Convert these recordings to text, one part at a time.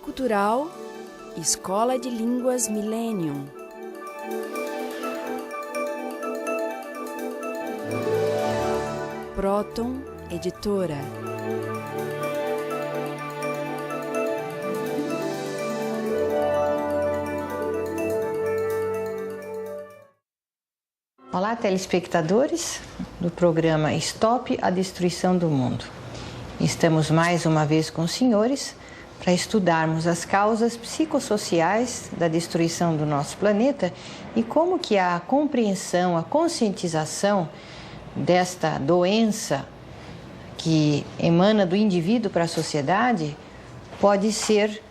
Cultural Escola de Línguas Millennium. Próton Editora. Olá, telespectadores do programa Stop a Destruição do Mundo. Estamos mais uma vez com os senhores para estudarmos as causas psicossociais da destruição do nosso planeta e como que a compreensão, a conscientização desta doença que emana do indivíduo para a sociedade pode ser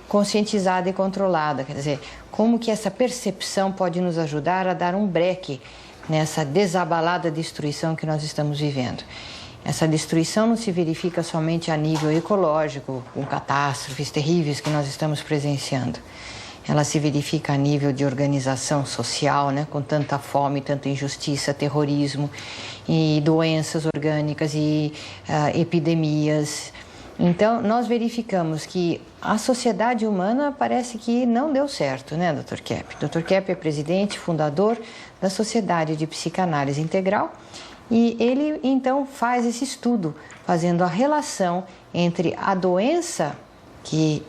conscientizada e controlada. Quer dizer, como que essa percepção pode nos ajudar a dar um breque nessa desabalada destruição que nós estamos vivendo. Essa destruição não se verifica somente a nível ecológico, com catástrofes terríveis que nós estamos presenciando. Ela se verifica a nível de organização social, né, com tanta fome, tanta injustiça, terrorismo e doenças orgânicas e epidemias. Então, nós verificamos que a sociedade humana parece que não deu certo, né, Dr. Kepp? Dr. Kepp é presidente, fundador da Sociedade de Psicanálise Integral e ele, então, faz esse estudo, fazendo a relação entre a doença que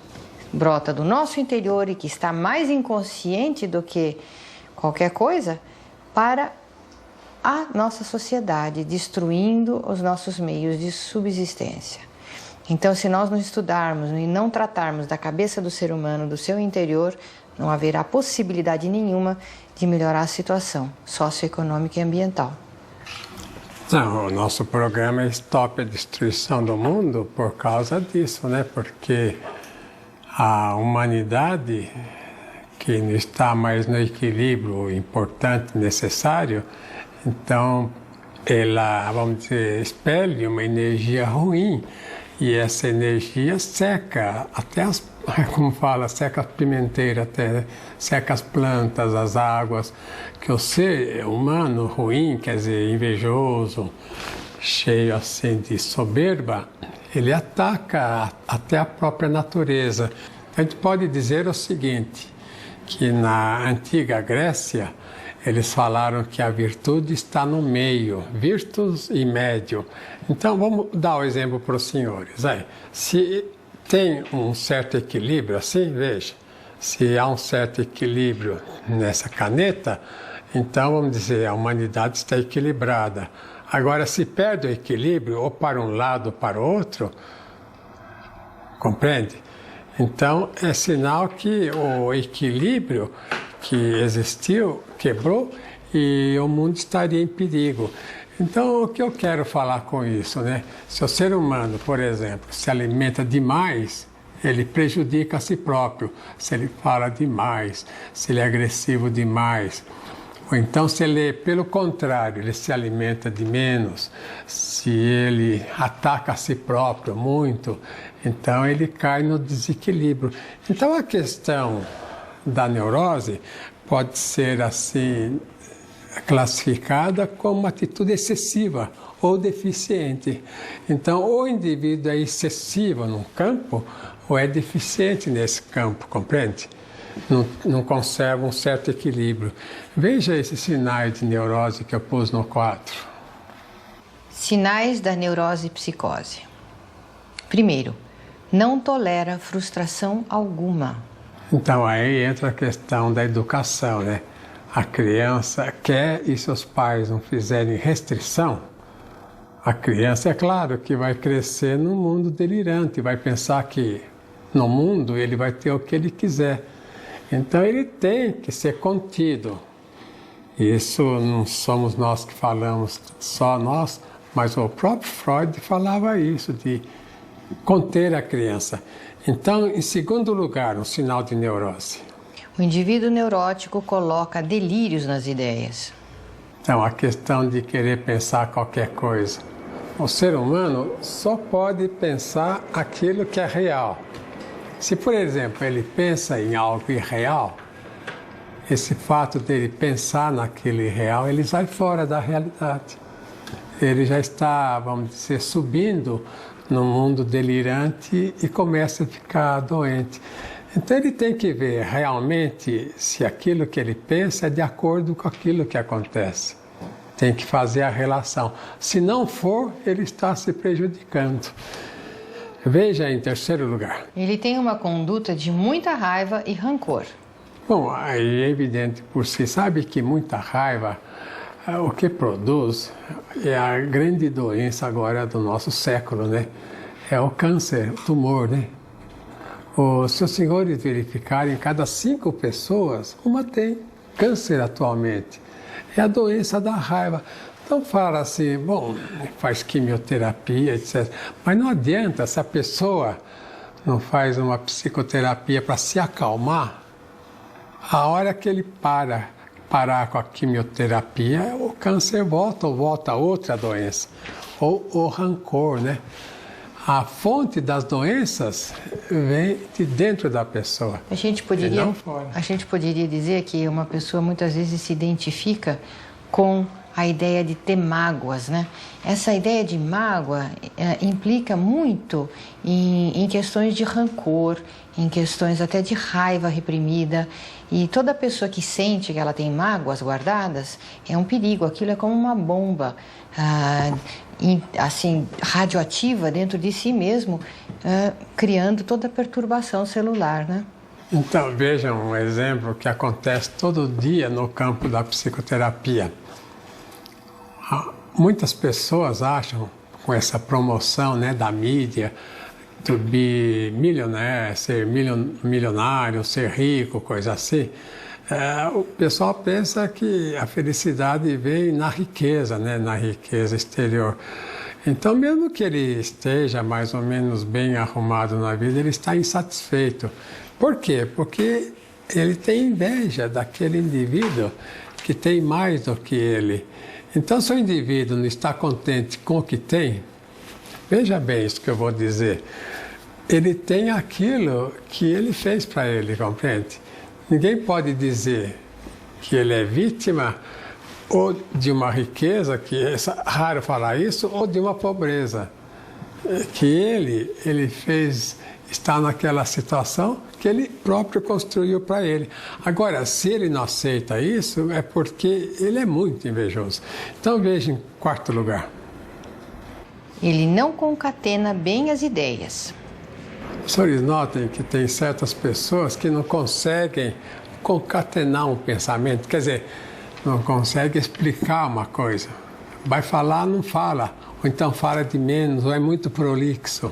brota do nosso interior e que está mais inconsciente do que qualquer coisa para a nossa sociedade, destruindo os nossos meios de subsistência. Então, se nós não estudarmos e não tratarmos da cabeça do ser humano, do seu interior, não haverá possibilidade nenhuma de melhorar a situação socioeconômica e ambiental. Não, o nosso programa é Stop a Destruição do Mundo por causa disso, né? Porque a humanidade, que não está mais no equilíbrio importante, necessário, então ela, vamos dizer, expele uma energia ruim. E essa energia seca, até como fala, seca as pimenteiras, até, né? Seca as plantas, as águas, que o ser humano ruim, quer dizer, invejoso, cheio assim de soberba, ele ataca até a própria natureza. A gente pode dizer o seguinte, que na antiga Grécia, eles falaram que a virtude está no meio, virtus e médio. Então, vamos dar o exemplo para os senhores. Se tem um certo equilíbrio, assim, veja, se há um certo equilíbrio nessa caneta, então, vamos dizer, a humanidade está equilibrada. Agora, se perde o equilíbrio, ou para um lado ou para o outro, compreende? Então, é sinal que o equilíbrio que existiu quebrou e o mundo estaria em perigo. Então, o que eu quero falar com isso, né? Se o ser humano, por exemplo, se alimenta demais, ele prejudica a si próprio. Se ele fala demais, se ele é agressivo demais. Ou então, se ele, pelo contrário, ele se alimenta de menos, se ele ataca a si próprio muito, então ele cai no desequilíbrio. Então, a questão da neurose pode ser assim classificada como uma atitude excessiva ou deficiente. Então, ou o indivíduo é excessivo num campo ou é deficiente nesse campo, compreende? Não conserva um certo equilíbrio. Veja esses sinais de neurose que eu pus no quadro. Sinais da neurose e psicose. Primeiro, não tolera frustração alguma. Então, aí entra a questão da educação, né? A criança quer e seus pais não fizerem restrição, a criança, é claro, que vai crescer num mundo delirante, vai pensar que no mundo ele vai ter o que ele quiser. Então, ele tem que ser contido. Isso não somos nós que falamos, só nós, mas o próprio Freud falava isso, de conter a criança. Então, em segundo lugar, um sinal de neurose. O indivíduo neurótico coloca delírios nas ideias. Então, a questão de querer pensar qualquer coisa. O ser humano só pode pensar aquilo que é real. Se, por exemplo, ele pensa em algo irreal, esse fato dele pensar naquilo irreal, ele sai fora da realidade. Ele já está, vamos dizer, subindo no mundo delirante e começa a ficar doente. Então ele tem que ver realmente se aquilo que ele pensa é de acordo com aquilo que acontece. Tem que fazer a relação. Se não for, ele está se prejudicando. Veja em terceiro lugar. Ele tem uma conduta de muita raiva e rancor. Bom, aí é evidente por si. Sabe que muita raiva, o que produz é a grande doença agora do nosso século, né? É o câncer, o tumor, né? Se os senhores verificarem, cada 5 pessoas, uma tem câncer atualmente. É a doença da raiva. Então fala assim, bom, faz quimioterapia, etc. Mas não adianta, se a pessoa não faz uma psicoterapia para se acalmar, a hora que ele parar com a quimioterapia, o câncer volta ou volta outra doença. Ou o rancor, né? A fonte das doenças vem de dentro da pessoa. A gente poderia dizer que uma pessoa muitas vezes se identifica com a ideia de ter mágoas, né? Essa ideia de mágoa implica muito em questões de rancor, em questões até de raiva reprimida. E toda pessoa que sente que ela tem mágoas guardadas é um perigo. Aquilo é como uma bomba, assim, radioativa dentro de si mesmo, criando toda a perturbação celular, né? Então, veja um exemplo que acontece todo dia no campo da psicoterapia. Muitas pessoas acham, com essa promoção, né, da mídia, to be millionaire, ser milionário, ser rico, coisa assim, o pessoal pensa que a felicidade vem na riqueza, né, na riqueza exterior. Então, mesmo que ele esteja mais ou menos bem arrumado na vida, ele está insatisfeito. Por quê? Porque ele tem inveja daquele indivíduo que tem mais do que ele. Então, se o indivíduo não está contente com o que tem, veja bem isso que eu vou dizer, ele tem aquilo que ele fez para ele, compreende? Ninguém pode dizer que ele é vítima ou de uma riqueza, que é raro falar isso, ou de uma pobreza. Que ele fez, está naquela situação que ele próprio construiu para ele. Agora, se ele não aceita isso, é porque ele é muito invejoso. Então, veja em quarto lugar. Ele não concatena bem as ideias. Os senhores notem que tem certas pessoas que não conseguem concatenar um pensamento, quer dizer, não conseguem explicar uma coisa. Vai falar, não fala, ou então fala de menos, ou é muito prolixo.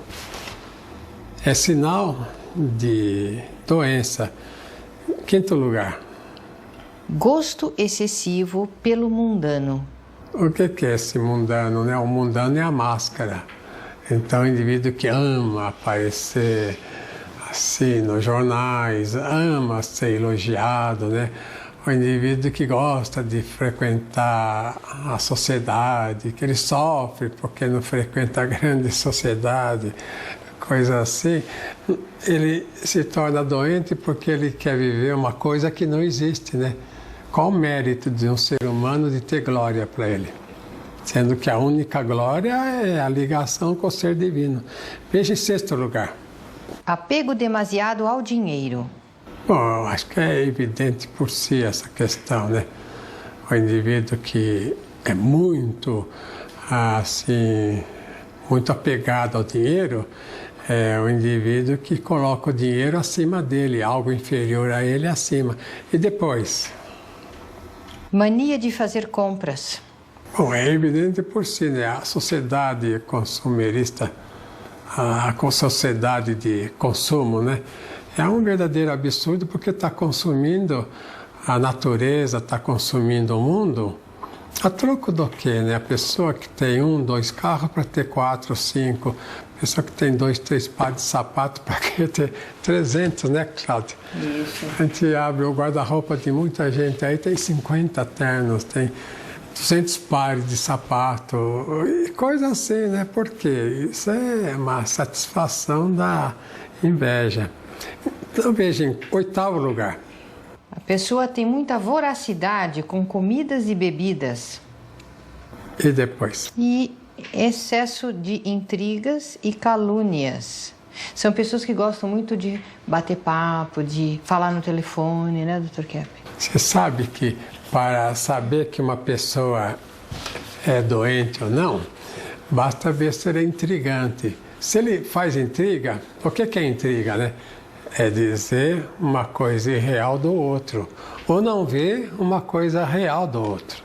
É sinal de doença. Quinto lugar. Gosto excessivo pelo mundano. O que é esse mundano, né? O mundano é a máscara. Então, o indivíduo que ama aparecer assim nos jornais, ama ser elogiado, né? O indivíduo que gosta de frequentar a sociedade, que ele sofre porque não frequenta a grande sociedade, coisa assim, ele se torna doente porque ele quer viver uma coisa que não existe, né? Qual o mérito de um ser humano de ter glória para ele? Sendo que a única glória é a ligação com o ser divino. Veja em sexto lugar. Apego demasiado ao dinheiro. Bom, acho que é evidente por si essa questão, né? O indivíduo que é muito, assim, muito apegado ao dinheiro, é o indivíduo que coloca o dinheiro acima dele, algo inferior a ele acima. E depois? Mania de fazer compras. Bom, é evidente por si, né? A sociedade consumerista, a sociedade de consumo, né? É um verdadeiro absurdo porque está consumindo a natureza, está consumindo o mundo. A troco do quê, né? A pessoa que tem 1, 2 carros para ter 4, 5. A pessoa que tem 2, 3 pares de sapato para ter 300, né, Cláudia? Isso. A gente abre o guarda-roupa de muita gente, aí tem 50 ternos, tem 200 pares de sapato, e coisa assim, né? Porque isso é uma satisfação da inveja. Então, veja, em oitavo lugar. A pessoa tem muita voracidade com comidas e bebidas. E depois? E excesso de intrigas e calúnias. São pessoas que gostam muito de bater papo, de falar no telefone, né, Dr. Kepp? Você sabe que para saber que uma pessoa é doente ou não, basta ver se ele é intrigante. Se ele faz intriga, o que é intriga, né? É dizer uma coisa irreal do outro, ou não ver uma coisa real do outro.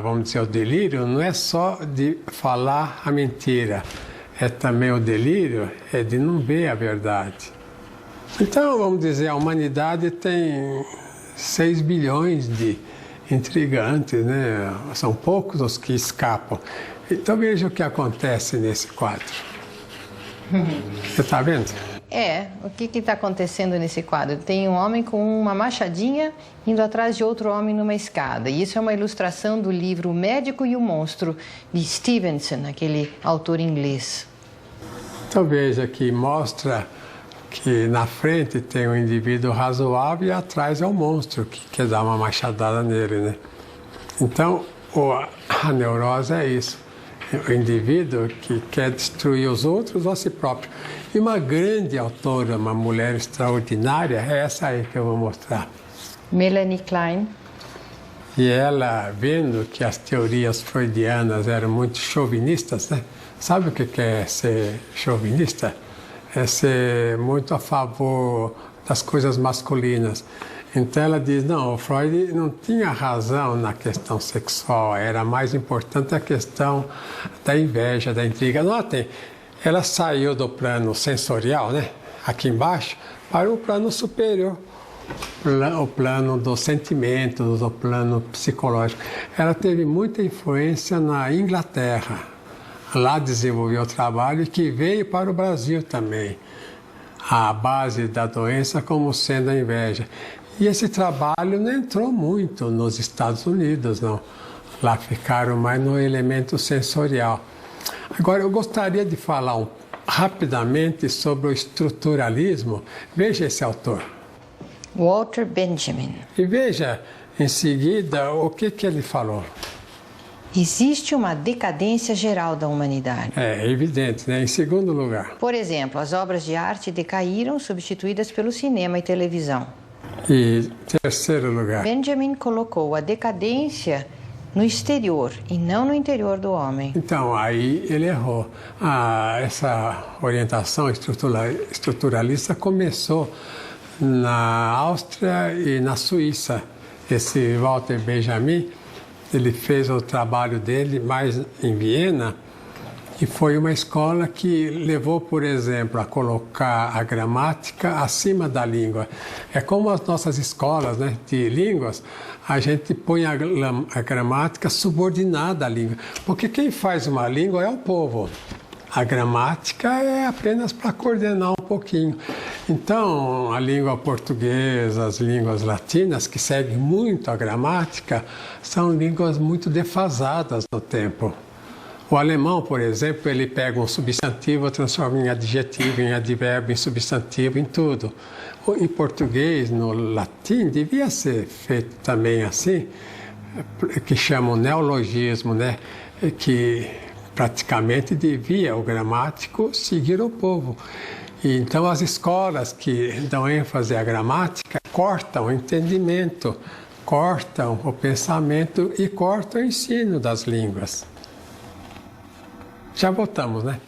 Vamos dizer, o delírio não é só de falar a mentira, é também o delírio é de não ver a verdade. Então, vamos dizer, a humanidade tem 6 bilhões de intrigantes, né? São poucos os que escapam. Então veja o que acontece nesse quadro. Você está vendo? O que está acontecendo nesse quadro? Tem um homem com uma machadinha indo atrás de outro homem numa escada. E isso é uma ilustração do livro O Médico e o Monstro, de Stevenson, aquele autor inglês. Então veja que mostra que na frente tem um indivíduo razoável e atrás é o monstro que quer dar uma machadada nele, né? Então, a neurose é isso. O indivíduo que quer destruir os outros ou a si próprio. E uma grande autora, uma mulher extraordinária, é essa aí que eu vou mostrar. Melanie Klein. E ela, vendo que as teorias freudianas eram muito chauvinistas, né? Sabe o que é ser chauvinista? É ser muito a favor das coisas masculinas. Então ela diz, não, o Freud não tinha razão na questão sexual, era mais importante a questão da inveja, da intriga. Notem, ela saiu do plano sensorial, né, aqui embaixo, para o plano superior, o plano dos sentimentos, o plano psicológico. Ela teve muita influência na Inglaterra, lá desenvolveu o trabalho que veio para o Brasil também. A base da doença como sendo a inveja. E esse trabalho não entrou muito nos Estados Unidos, não. Lá ficaram mais no elemento sensorial. Agora, eu gostaria de falar rapidamente sobre o estruturalismo. Veja esse autor. Walter Benjamin. E veja, em seguida, o que ele falou. Existe uma decadência geral da humanidade. É evidente, né? Em segundo lugar. Por exemplo, as obras de arte decaíram, substituídas pelo cinema e televisão. E terceiro lugar. Benjamin colocou a decadência no exterior e não no interior do homem. Então, aí ele errou. Essa orientação estruturalista começou na Áustria e na Suíça. Esse Walter Benjamin, ele fez o trabalho dele mais em Viena e foi uma escola que levou, por exemplo, a colocar a gramática acima da língua. É como as nossas escolas, né, de línguas, a gente põe a gramática subordinada à língua. Porque quem faz uma língua é o povo. A gramática é apenas para coordenar um pouquinho. Então, a língua portuguesa, as línguas latinas, que seguem muito a gramática, são línguas muito defasadas no tempo. O alemão, por exemplo, ele pega um substantivo, transforma em adjetivo, em advérbio, em substantivo, em tudo. Em português, no latim, devia ser feito também assim, que chamam neologismo, né? Que praticamente devia o gramático seguir o povo. E então as escolas que dão ênfase à gramática cortam o entendimento, cortam o pensamento e cortam o ensino das línguas. Já voltamos, né?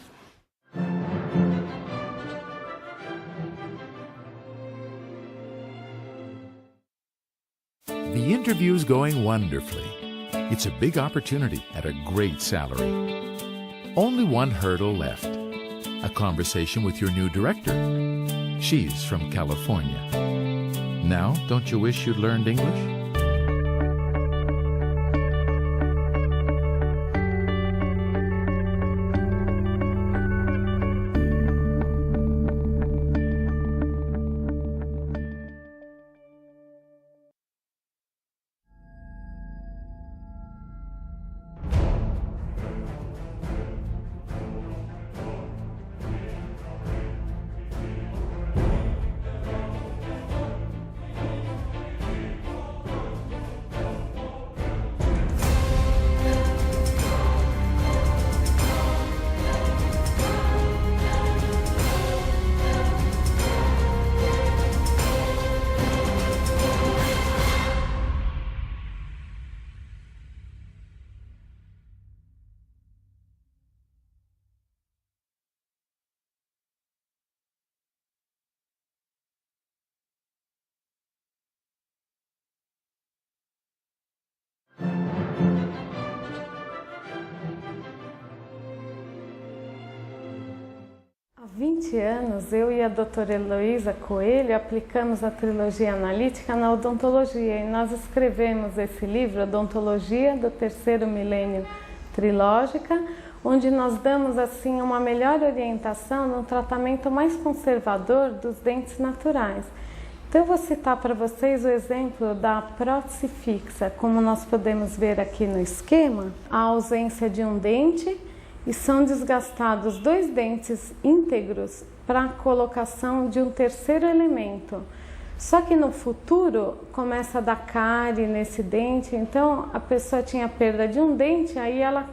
The interview's going wonderfully. It's a big opportunity at a great salary. Only one hurdle left. A conversation with your new director. She's from California. Now, don't you wish you'd learned English? 20 anos, eu e a doutora Heloísa Coelho aplicamos a trilogia analítica na odontologia e nós escrevemos esse livro, Odontologia do Terceiro Milênio Trilógica, onde nós damos assim uma melhor orientação no tratamento mais conservador dos dentes naturais. Então eu vou citar para vocês o exemplo da prótese fixa. Como nós podemos ver aqui no esquema, a ausência de um dente e são desgastados 2 dentes íntegros para a colocação de um terceiro elemento. Só que no futuro começa a dar cárie nesse dente, então a pessoa tinha perda de um dente, aí ela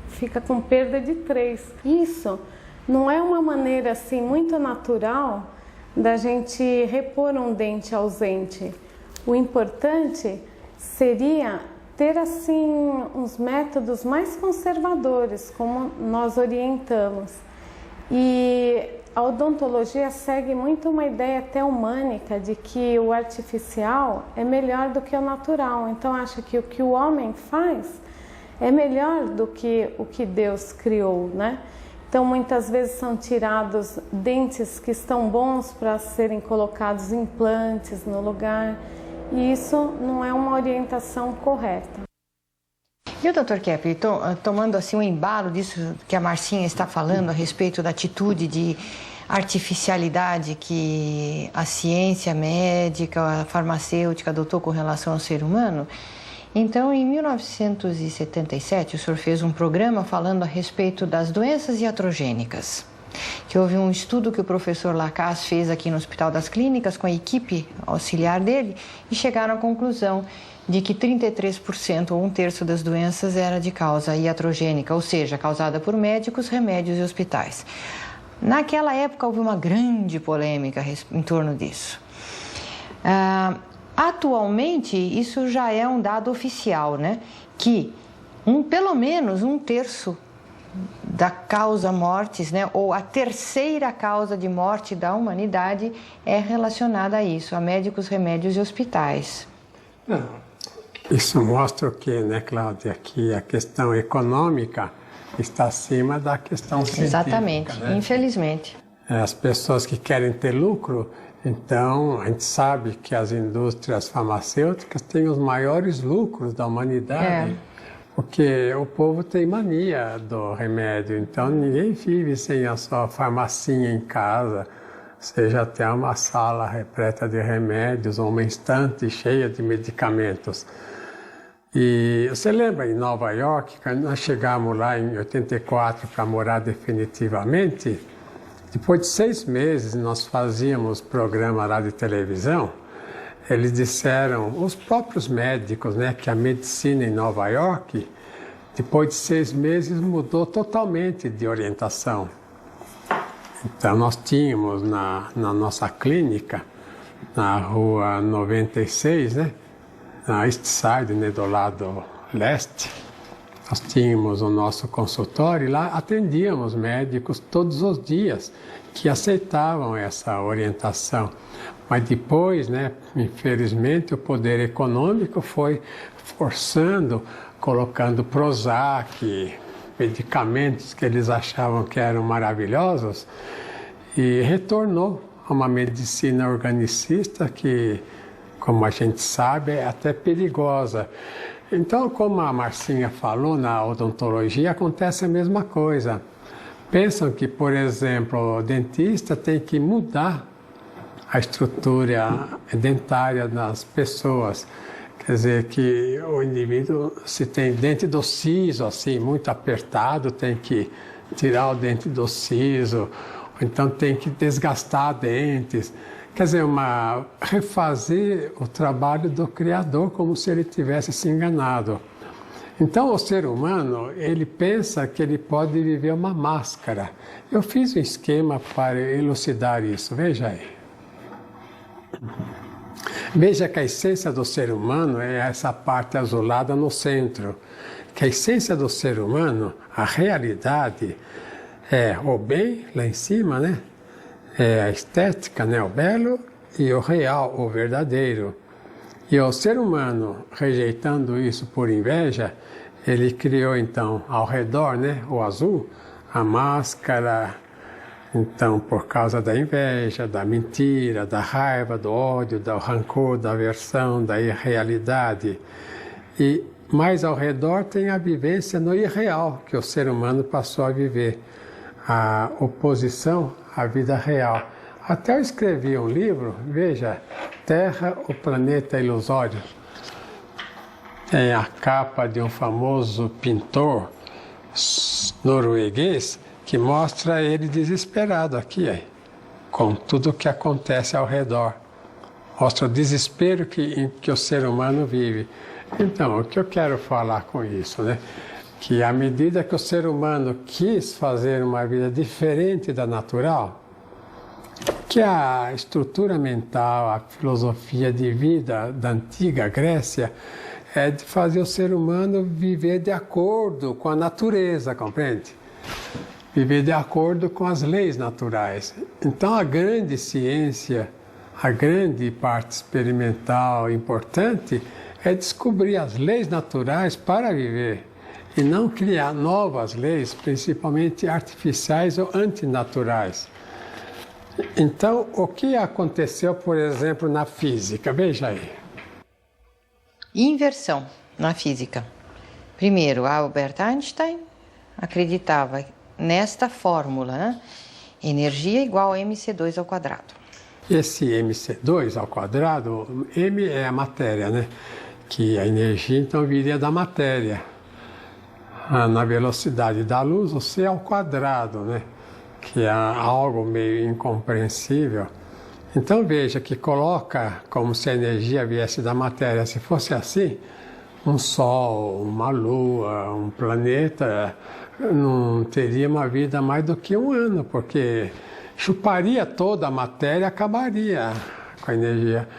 fica com perda de 3. Isso não é uma maneira assim muito natural da gente repor um dente ausente. O importante seria ter assim uns métodos mais conservadores, como nós orientamos. E a odontologia segue muito uma ideia até humânica de que o artificial é melhor do que o natural. Então acha que o que o homem faz é melhor do que o que Deus criou, né? Então muitas vezes são tirados dentes que estão bons para serem colocados implantes no lugar. E isso não é uma orientação correta. E o Dr. Kepler, tomando assim um embalo disso que a Marcinha está falando a respeito da atitude de artificialidade que a ciência médica, a farmacêutica adotou com relação ao ser humano, então em 1977 o senhor fez um programa falando a respeito das doenças iatrogênicas. Que houve um estudo que o professor Lacasse fez aqui no Hospital das Clínicas com a equipe auxiliar dele e chegaram à conclusão de que 33% ou 1/3 das doenças era de causa iatrogênica, ou seja, causada por médicos, remédios e hospitais. Naquela época houve uma grande polêmica em torno disso. Atualmente isso já é um dado oficial, né? Que pelo menos 1/3 da causa mortis, né, ou a terceira causa de morte da humanidade é relacionada a isso, a médicos, remédios e hospitais. Isso mostra o que, né, Cláudia, que a questão econômica está acima da questão científica. Exatamente, né? Infelizmente. As pessoas que querem ter lucro, então a gente sabe que as indústrias farmacêuticas têm os maiores lucros da humanidade. Porque o povo tem mania do remédio, então ninguém vive sem a sua farmacinha em casa, seja até uma sala repleta de remédios ou uma estante cheia de medicamentos. E você lembra em Nova York, quando nós chegamos lá em 84 para morar definitivamente, depois de 6 meses nós fazíamos programa lá de televisão. Eles disseram, os próprios médicos, né, que a medicina em Nova York, depois de 6 meses, mudou totalmente de orientação. Então, nós tínhamos na nossa clínica, na rua 96, né, na East Side, né, do lado leste, nós tínhamos o nosso consultório e lá atendíamos médicos todos os dias que aceitavam essa orientação. Mas depois, né, infelizmente, o poder econômico foi forçando, colocando Prozac, medicamentos que eles achavam que eram maravilhosos, e retornou a uma medicina organicista que, como a gente sabe, é até perigosa. Então, como a Marcinha falou, na odontologia acontece a mesma coisa. Pensam que, por exemplo, o dentista tem que mudar a estrutura dentária das pessoas. Quer dizer, que o indivíduo, se tem dente do siso, assim, muito apertado, tem que tirar o dente do siso, ou então tem que desgastar dentes. Quer dizer, refazer o trabalho do Criador, como se ele tivesse se enganado. Então, o ser humano, ele pensa que ele pode viver uma máscara. Eu fiz um esquema para elucidar isso, veja aí. Veja que a essência do ser humano é essa parte azulada no centro. Que a essência do ser humano, a realidade, é o bem lá em cima, né? É a estética, né? O belo, e o real, o verdadeiro. E o ser humano, rejeitando isso por inveja, ele criou então ao redor, né? O azul, a máscara Então, por causa da inveja, da mentira, da raiva, do ódio, do rancor, da aversão, da irrealidade. E mais ao redor tem a vivência no irreal, que o ser humano passou a viver. A oposição à vida real. Até eu escrevi um livro, veja, Terra, o Planeta Ilusório. Tem a capa de um famoso pintor norueguês que mostra ele desesperado aqui, com tudo o que acontece ao redor. Mostra o desespero que o ser humano vive. Então, o que eu quero falar com isso, né? Que à medida que o ser humano quis fazer uma vida diferente da natural, que a estrutura mental, a filosofia de vida da antiga Grécia é de fazer o ser humano viver de acordo com a natureza, compreende? Viver de acordo com as leis naturais. Então a grande ciência, a grande parte experimental importante é descobrir as leis naturais para viver e não criar novas leis, principalmente artificiais ou antinaturais. Então, o que aconteceu, por exemplo, na física? Veja aí. Inversão na física. Primeiro, Albert Einstein acreditava nesta fórmula, né? Energia igual a mc2 ao quadrado. Esse mc2 ao quadrado, m é a matéria, né? Que a energia, então, viria da matéria. Na velocidade da luz, o c ao quadrado, né? Que é algo meio incompreensível. Então veja que coloca como se a energia viesse da matéria. Se fosse assim, um sol, uma lua, um planeta não teria uma vida mais do que um ano, porque chuparia toda a matéria e acabaria com a energia.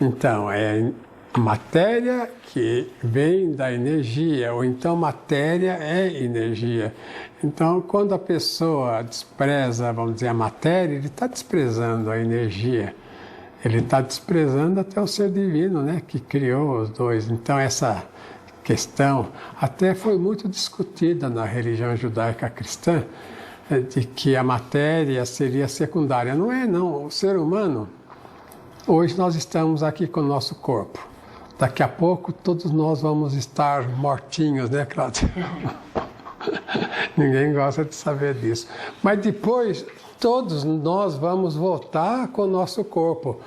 Então, é matéria que vem da energia, ou então matéria é energia. Então, quando a pessoa despreza, vamos dizer, a matéria, ele está desprezando a energia. Ele está desprezando até o ser divino, né, que criou os dois. Então, essa questão até foi muito discutida na religião judaica cristã, de que a matéria seria secundária. Não é, não. O ser humano, hoje nós estamos aqui com o nosso corpo. Daqui a pouco todos nós vamos estar mortinhos, né, Cláudia? Ninguém gosta de saber disso. Mas depois todos nós vamos voltar com o nosso corpo.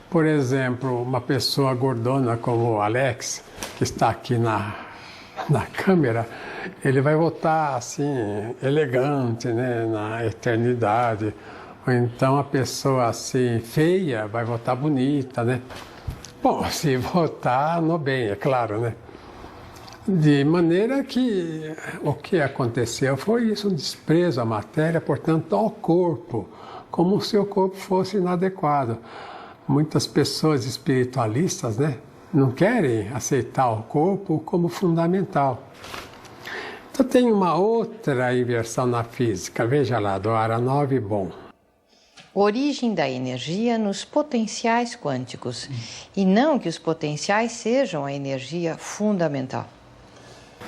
Por exemplo, uma pessoa gordona como o Alex, que está aqui na câmera, ele vai voltar assim, elegante, né, na eternidade. Ou então a pessoa assim, feia, vai voltar bonita, né? Bom, se voltar no bem, é claro, né? De maneira que o que aconteceu foi isso, um desprezo à matéria, portanto, ao corpo, como se o corpo fosse inadequado. Muitas pessoas espiritualistas, né, não querem aceitar o corpo como fundamental. Então tem uma outra inversão na física, veja lá, do Aharonov Bohm. Origem da energia nos potenciais quânticos, e não que os potenciais sejam a energia fundamental.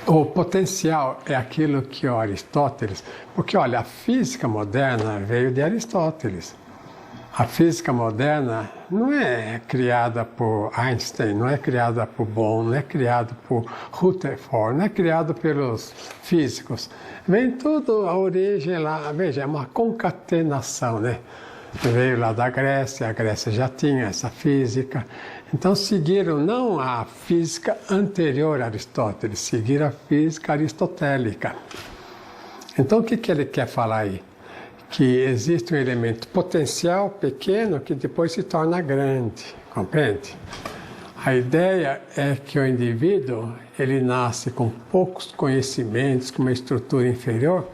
O potencial é aquilo que o Aristóteles... Porque, olha, a física moderna veio de Aristóteles. A física moderna não é criada por Einstein, não é criada por Bohm, não é criada por Rutherford, não é criada pelos físicos. Vem tudo, a origem lá, veja, é uma concatenação, né? Veio lá da Grécia, a Grécia já tinha essa física. Então seguiram não a física anterior a Aristóteles, seguiram a física aristotélica. Então o que ele quer falar aí? Que existe um elemento potencial pequeno que depois se torna grande, compreende? A ideia é que o indivíduo, ele nasce com poucos conhecimentos, com uma estrutura inferior,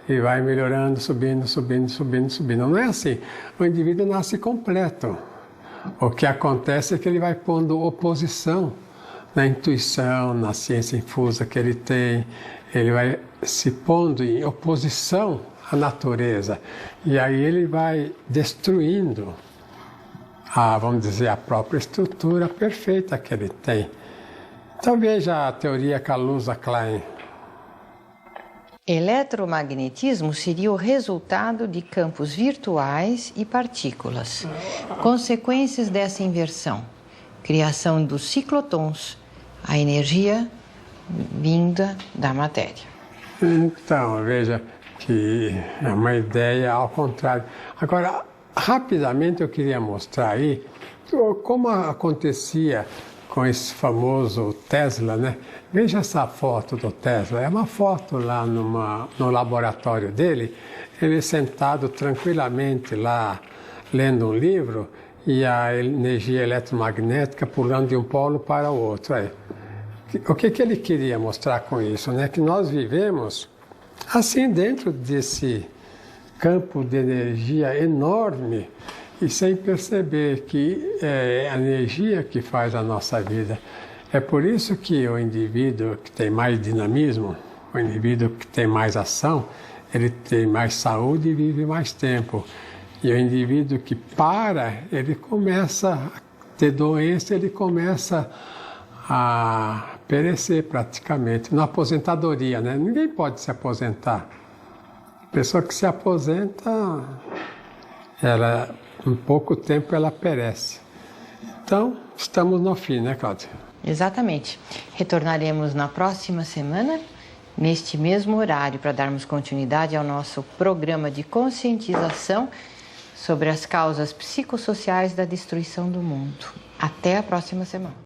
e vai melhorando, subindo, subindo, subindo, subindo. Não é assim. O indivíduo nasce completo. O que acontece é que ele vai pondo oposição na intuição, na ciência infusa que ele tem. Ele vai se pondo em oposição à natureza. E aí ele vai destruindo vamos dizer, a própria estrutura perfeita que ele tem. Então veja a teoria Kaluza-Klein. Eletromagnetismo seria o resultado de campos virtuais e partículas. Consequências dessa inversão: criação dos ciclotons, a energia vinda da matéria. Então, veja que é uma ideia ao contrário. Agora, rapidamente eu queria mostrar aí como acontecia com esse famoso Tesla, né? Veja essa foto do Tesla. É uma foto lá no laboratório dele, ele sentado tranquilamente lá, lendo um livro, e a energia eletromagnética pulando de um polo para o outro. Aí. O que ele queria mostrar com isso? Né? Que nós vivemos assim dentro desse campo de energia enorme e sem perceber que é a energia que faz a nossa vida. É por isso que o indivíduo que tem mais dinamismo, o indivíduo que tem mais ação, ele tem mais saúde e vive mais tempo. E o indivíduo que para, ele começa a ter doença, ele começa a perecer praticamente. Na aposentadoria, né? Ninguém pode se aposentar. A pessoa que se aposenta, ela, em pouco tempo ela perece. Então, estamos no fim, né, Cláudia? Exatamente. Retornaremos na próxima semana, neste mesmo horário, para darmos continuidade ao nosso programa de conscientização sobre as causas psicossociais da destruição do mundo. Até a próxima semana.